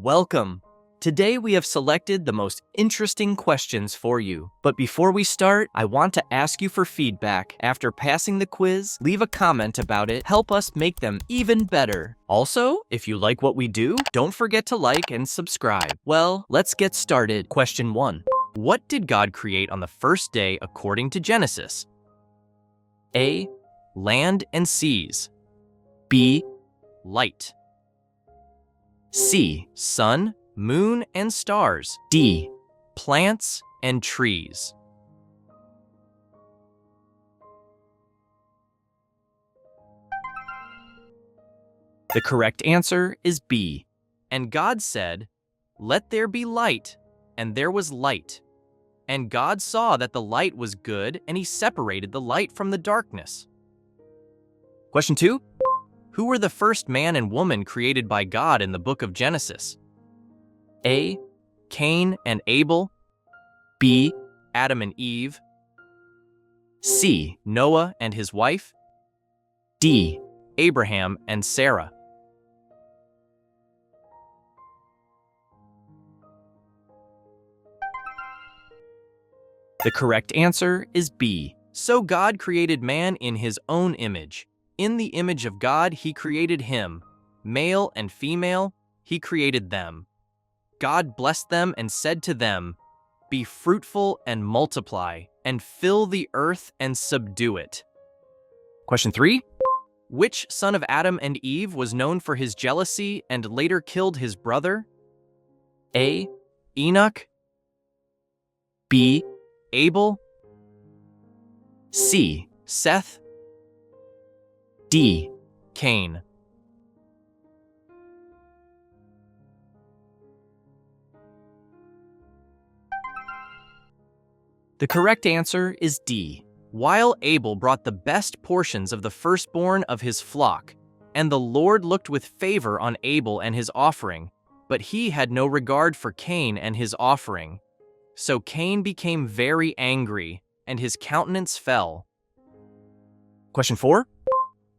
Welcome! Today we have selected the most interesting questions for you. But before we start, I want to ask you for feedback. After passing the quiz, leave a comment about it. Help us make them even better. Also, if you like what we do, don't forget to like and subscribe. Well, let's get started. Question 1. What did God create on the first day according to Genesis? A. Land and seas. B. Light. C. Sun, moon, and stars. D. Plants and trees. The correct answer is B. And God said, "Let there be light," and there was light. And God saw that the light was good, and he separated the light from the darkness. Question 2. Who were the first man and woman created by God in the book of Genesis? A. Cain and Abel. B. Adam and Eve. C. Noah and his wife. D. Abraham and Sarah. The correct answer is B. So God created man in his own image. In the image of God, he created him. Male and female, he created them. God blessed them and said to them, "Be fruitful and multiply, and fill the earth and subdue it." Question 3. Which son of Adam and Eve was known for his jealousy and later killed his brother? A. Enoch. B. Abel. C. Seth. D. Cain. The correct answer is D. While Abel brought the best portions of the firstborn of his flock, and the Lord looked with favor on Abel and his offering, but he had no regard for Cain and his offering. So Cain became very angry, and his countenance fell. Question 4.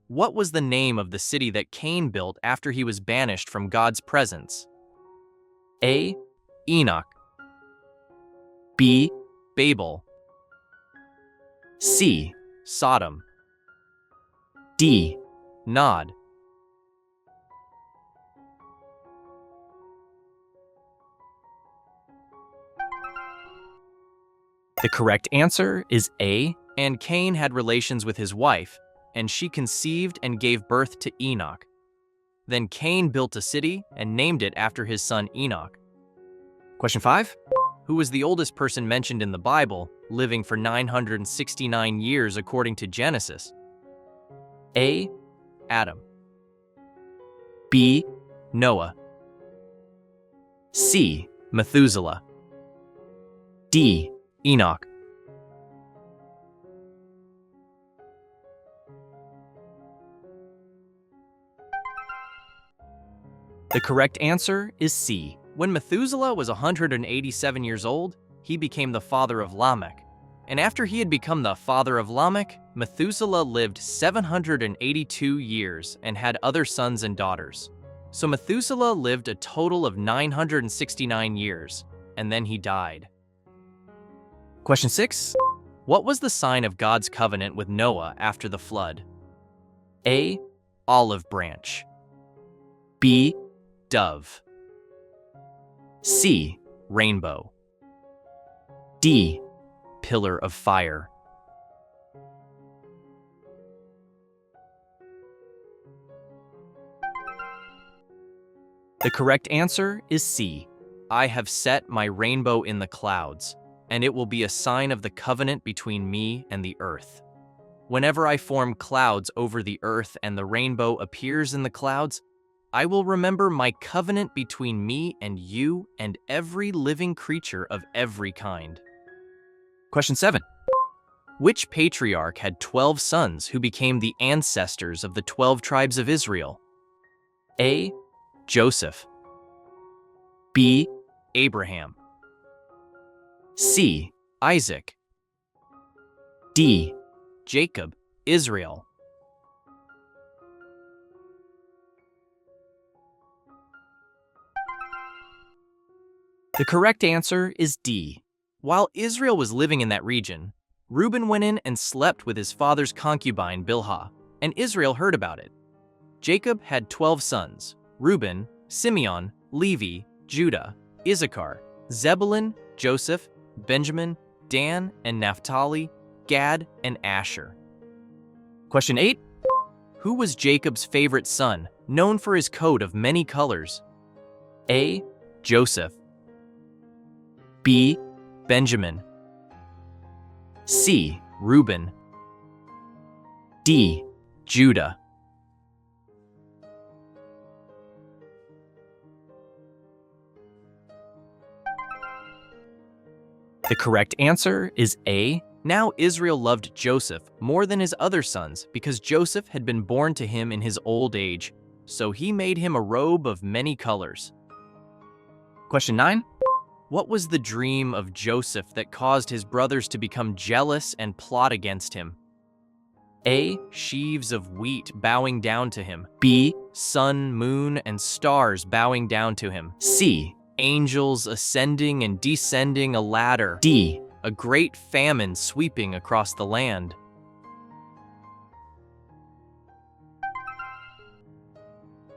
What was the name of the city that Cain built after he was banished from God's presence? A. Enoch. B. Babel. C. Sodom. D. Nod. The correct answer is A. And Cain had relations with his wife, and she conceived and gave birth to Enoch. Then Cain built a city and named it after his son Enoch. Question 5. Who was the oldest person mentioned in the Bible, living for 969 years according to Genesis? A. Adam. B. Noah. C. Methuselah. D. Enoch. The correct answer is C. When Methuselah was 187 years old, he became the father of Lamech. And after he had become the father of Lamech, Methuselah lived 782 years and had other sons and daughters. So Methuselah lived a total of 969 years, and then he died. Question 6. What was the sign of God's covenant with Noah after the flood? A. Olive branch. B. Dove. C. Rainbow. D. Pillar of fire. The correct answer is C. I have set my rainbow in the clouds, and it will be a sign of the covenant between me and the earth. Whenever I form clouds over the earth and the rainbow appears in the clouds, I will remember my covenant between me and you and every living creature of every kind. Question 7. Which patriarch had 12 sons who became the ancestors of the 12 tribes of Israel? A. Joseph. B. Abraham. C. Isaac. D. Jacob, Israel. The correct answer is D. While Israel was living in that region, Reuben went in and slept with his father's concubine Bilhah, and Israel heard about it. Jacob had 12 sons: Reuben, Simeon, Levi, Judah, Issachar, Zebulun, Joseph, Benjamin, Dan, and Naphtali, Gad, and Asher. Question 8. Who was Jacob's favorite son, known for his coat of many colors? A. Joseph. B. Benjamin. C. Reuben. D. Judah. The correct answer is A. Now Israel loved Joseph more than his other sons because Joseph had been born to him in his old age, so he made him a robe of many colors. Question 9. What was the dream of Joseph that caused his brothers to become jealous and plot against him? A. Sheaves of wheat bowing down to him. B. Sun, moon, and stars bowing down to him. C. Angels ascending and descending a ladder. D. A great famine sweeping across the land.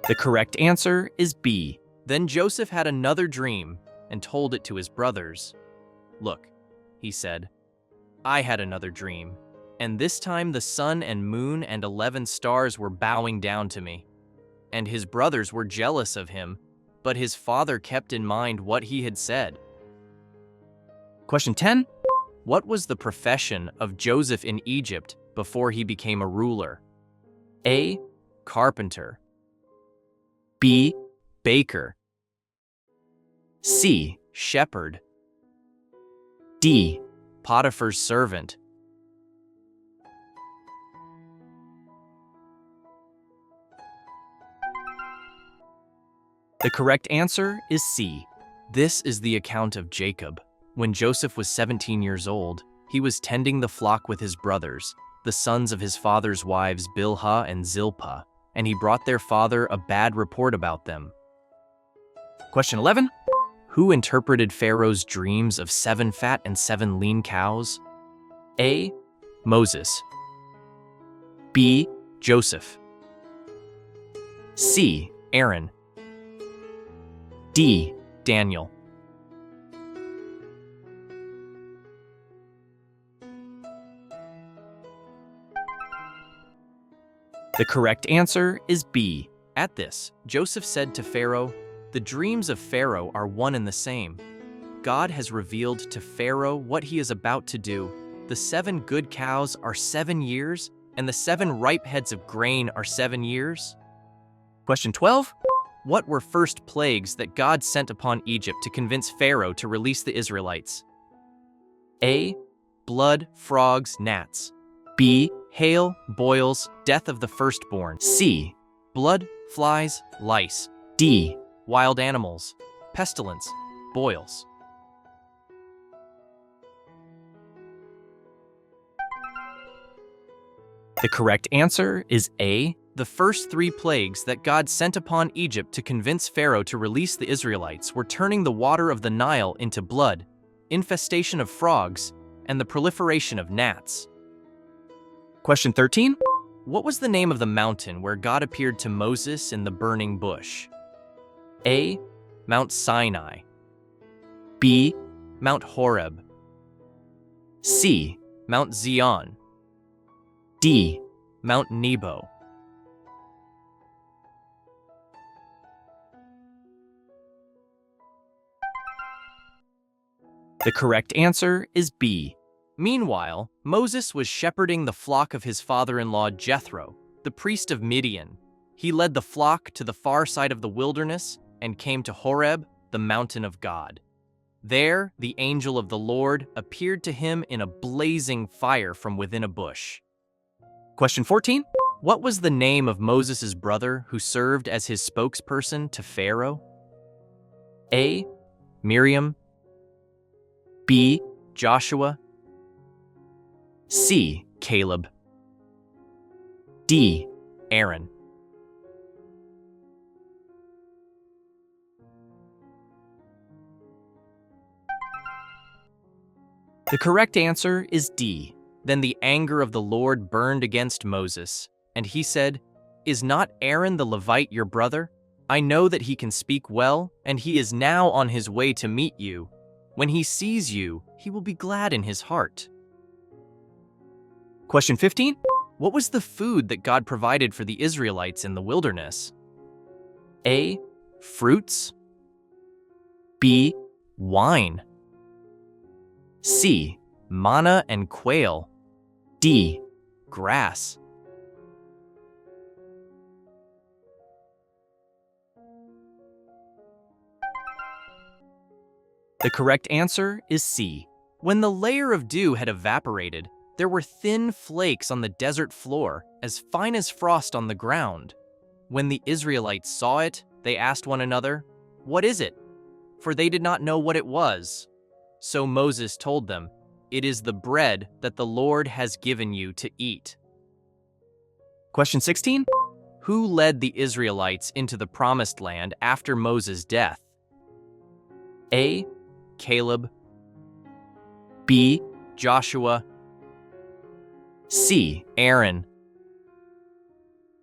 The correct answer is B. Then Joseph had another dream and told it to his brothers. "Look," he said, "I had another dream, and this time the sun and moon and 11 stars were bowing down to me." And his brothers were jealous of him, but his father kept in mind what he had said. Question 10. What was the profession of Joseph in Egypt before he became a ruler? A. Carpenter. B. Baker. C. Shepherd. D. Potiphar's servant. The correct answer is C. This is the account of Jacob. When Joseph was 17 years old, he was tending the flock with his brothers, the sons of his father's wives Bilhah and Zilpah, and he brought their father a bad report about them. Question 11. Who interpreted Pharaoh's dreams of 7 fat and 7 lean cows? A. Moses. B. Joseph. C. Aaron. D. Daniel. The correct answer is B. At this, Joseph said to Pharaoh, "The dreams of Pharaoh are one and the same. God has revealed to Pharaoh what he is about to do. The 7 good cows are 7 years, and the 7 ripe heads of grain are 7 years." Question 12. What were first plagues that God sent upon Egypt to convince Pharaoh to release the Israelites? A. Blood, frogs, gnats. B. Hail, boils, death of the firstborn. C. Blood, flies, lice. D. Wild animals, pestilence, boils. The correct answer is A. The first 3 plagues that God sent upon Egypt to convince Pharaoh to release the Israelites were turning the water of the Nile into blood, infestation of frogs, and the proliferation of gnats. Question 13. What was the name of the mountain where God appeared to Moses in the burning bush? A. Mount Sinai. B. Mount Horeb. C. Mount Zion. D. Mount Nebo. The correct answer is B. Meanwhile, Moses was shepherding the flock of his father-in-law Jethro, the priest of Midian. He led the flock to the far side of the wilderness and came to Horeb, the mountain of God. There, the angel of the Lord appeared to him in a blazing fire from within a bush. Question 14. What was the name of Moses' brother who served as his spokesperson to Pharaoh? A. Miriam. B. Joshua. C. Caleb. D. Aaron. The correct answer is D. Then the anger of the Lord burned against Moses, and he said, "Is not Aaron the Levite your brother? I know that he can speak well, and he is now on his way to meet you. When he sees you, he will be glad in his heart." Question 15. What was the food that God provided for the Israelites in the wilderness? A. Fruits. B. Wine. C. Manna and quail. D. Grass. The correct answer is C. When the layer of dew had evaporated, there were thin flakes on the desert floor, as fine as frost on the ground. When the Israelites saw it, they asked one another, "What is it?" For they did not know what it was. So Moses told them, "It is the bread that the Lord has given you to eat." Question 16. Who led the Israelites into the promised land after Moses' death? A. Caleb. B. Joshua. C. Aaron.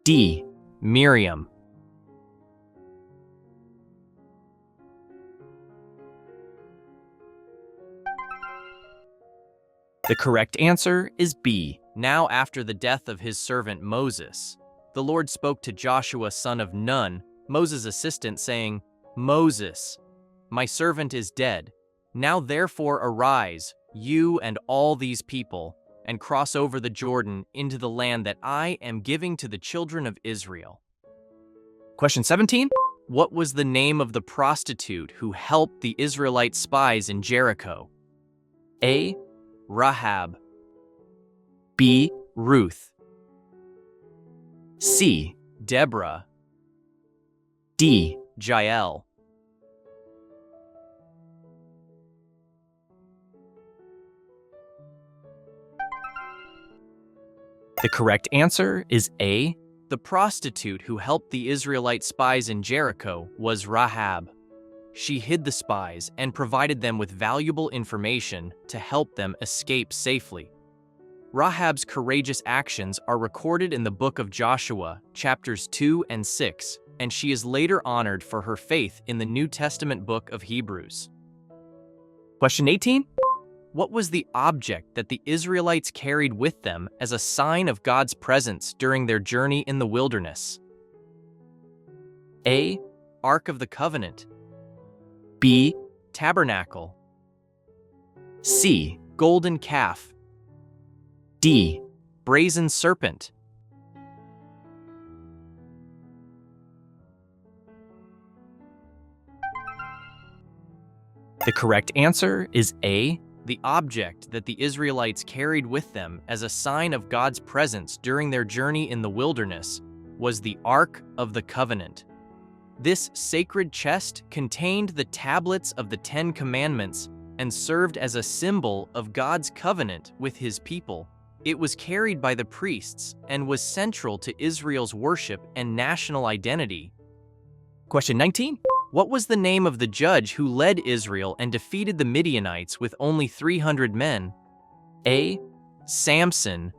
D. Miriam. The correct answer is B. Now after the death of his servant Moses, the Lord spoke to Joshua son of Nun, Moses' assistant, saying, "Moses, my servant is dead. Now therefore arise, you and all these people, and cross over the Jordan into the land that I am giving to the children of Israel." Question 17. What was the name of the prostitute who helped the Israelite spies in Jericho? A. Rahab. B. Ruth. C. Deborah. D. Jael. The correct answer is A. The prostitute who helped the Israelite spies in Jericho was Rahab. She hid the spies and provided them with valuable information to help them escape safely. Rahab's courageous actions are recorded in the book of Joshua, chapters 2 and 6, and she is later honored for her faith in the New Testament book of Hebrews. Question 18. What was the object that the Israelites carried with them as a sign of God's presence during their journey in the wilderness? A. Ark of the Covenant. B. Tabernacle. C. Golden calf. D. Brazen serpent. The correct answer is A. The object that the Israelites carried with them as a sign of God's presence during their journey in the wilderness was the Ark of the Covenant. This sacred chest contained the tablets of the Ten Commandments and served as a symbol of God's covenant with his people. It was carried by the priests and was central to Israel's worship and national identity. Question 19. What was the name of the judge who led Israel and defeated the Midianites with only 300 men? A. Samson.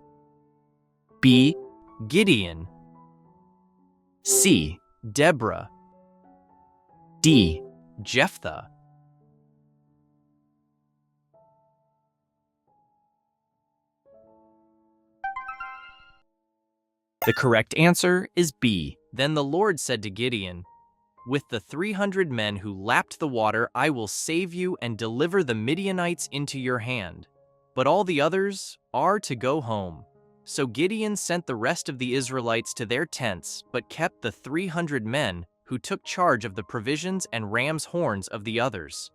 B. Gideon. C. Deborah. D. Jephthah. The correct answer is B. Then the Lord said to Gideon, "With the 300 men who lapped the water, I will save you and deliver the Midianites into your hand. But all the others are to go home." So Gideon sent the rest of the Israelites to their tents, but kept the 300 men who took charge of the provisions and ram's horns of the others.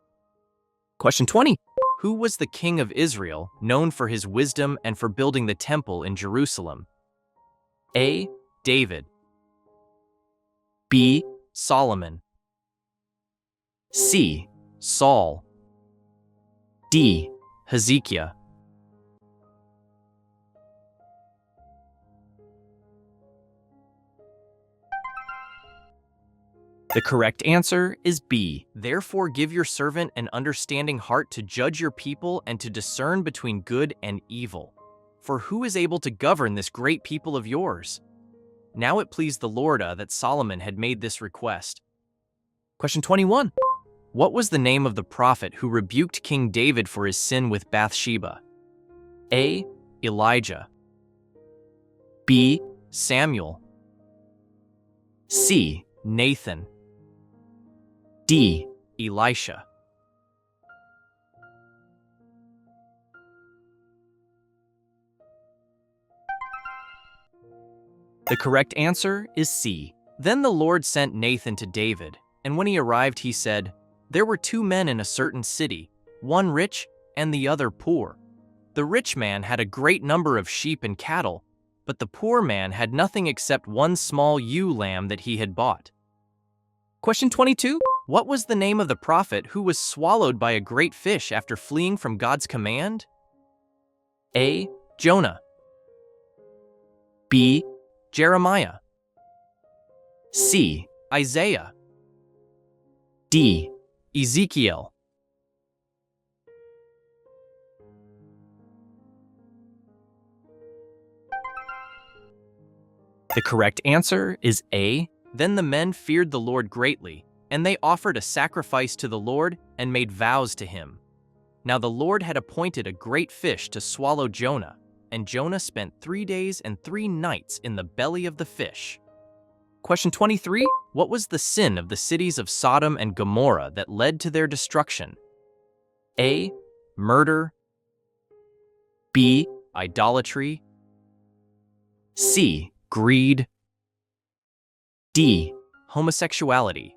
Question 20. Who was the king of Israel, known for his wisdom and for building the temple in Jerusalem? A. David. B. Solomon. C. Saul. D. Hezekiah. The correct answer is B. Therefore, give your servant an understanding heart to judge your people and to discern between good and evil. For who is able to govern this great people of yours? Now it pleased the Lord that Solomon had made this request. Question 21. What was the name of the prophet who rebuked King David for his sin with Bathsheba? A. Elijah. B. Samuel. C. Nathan. D. Elisha. The correct answer is C. Then the Lord sent Nathan to David, and when he arrived, he said, "There were two men in a certain city, one rich and the other poor. The rich man had a great number of sheep and cattle, but the poor man had nothing except one small ewe lamb that he had bought." Question 22. What was the name of the prophet who was swallowed by a great fish after fleeing from God's command? A. Jonah. B. Jeremiah. C. Isaiah. D. Ezekiel. The correct answer is A. Then the men feared the Lord greatly, and they offered a sacrifice to the Lord and made vows to him. Now the Lord had appointed a great fish to swallow Jonah, and Jonah spent 3 days and 3 nights in the belly of the fish. Question 23. What was the sin of the cities of Sodom and Gomorrah that led to their destruction? A. Murder. B. Idolatry. C. Greed. D. Homosexuality.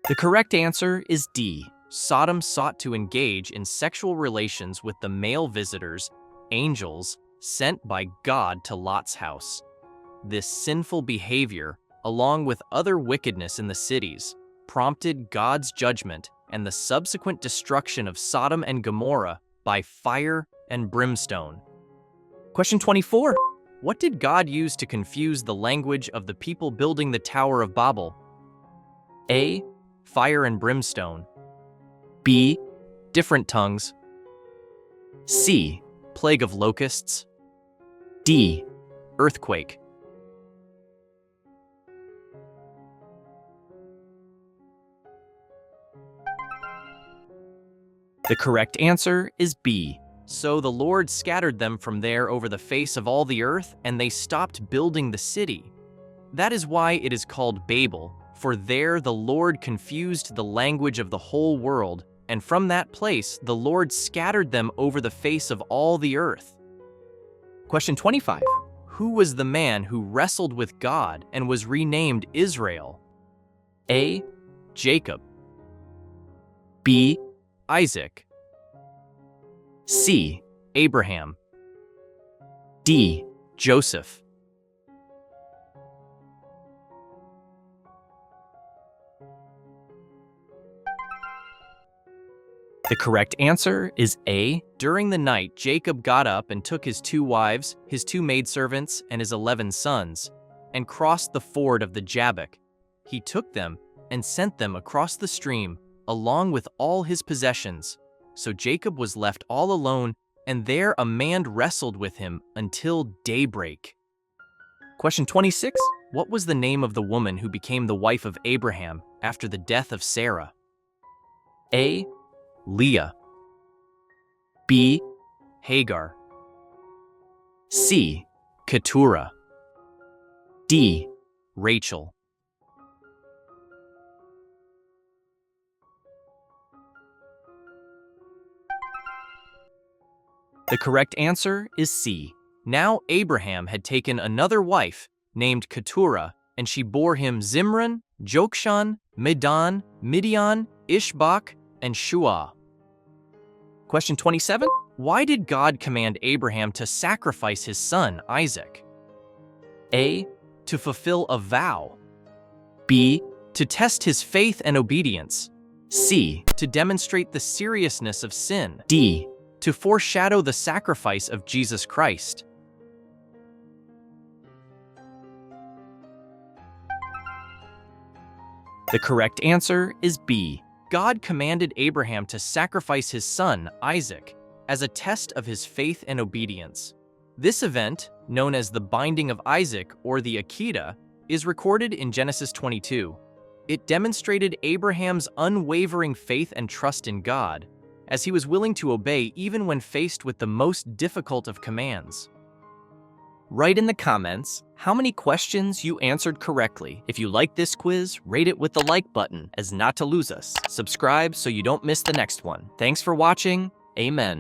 The correct answer is D. Sodom sought to engage in sexual relations with the male visitors, angels, sent by God to Lot's house. This sinful behavior, along with other wickedness in the cities, prompted God's judgment and the subsequent destruction of Sodom and Gomorrah by fire and brimstone. Question 24. What did God use to confuse the language of the people building the Tower of Babel? A. Fire and brimstone. B. Different tongues. C. Plague of locusts. D. Earthquake. The correct answer is B. So the Lord scattered them from there over the face of all the earth, and they stopped building the city. That is why it is called Babel, for there the Lord confused the language of the whole world, and from that place the Lord scattered them over the face of all the earth. Question 25. Who was the man who wrestled with God and was renamed Israel? A. Jacob. B. Isaac. C. Abraham. D. Joseph. The correct answer is A. During the night, Jacob got up and took his 2 wives, his 2 maidservants, and his 11 sons, and crossed the ford of the Jabbok. He took them and sent them across the stream, along with all his possessions. So Jacob was left all alone, and there a man wrestled with him until daybreak. Question 26. What was the name of the woman who became the wife of Abraham after the death of Sarah? A. Leah. B. Hagar. C. Keturah. D. Rachel. The correct answer is C. Now Abraham had taken another wife named Keturah, and she bore him Zimran, Jokshan, Medan, Midian, Ishbak, and Shuah. Question 27. Why did God command Abraham to sacrifice his son, Isaac? A. To fulfill a vow. B. To test his faith and obedience. C. To demonstrate the seriousness of sin. D. to foreshadow the sacrifice of Jesus Christ. The correct answer is B. God commanded Abraham to sacrifice his son, Isaac, as a test of his faith and obedience. This event, known as the binding of Isaac or the Akedah, is recorded in Genesis 22. It demonstrated Abraham's unwavering faith and trust in God, as he was willing to obey even when faced with the most difficult of commands. Write in the comments how many questions you answered correctly. If you like this quiz, rate it with the like button, as not to lose us. Subscribe so you don't miss the next one. Thanks for watching. Amen.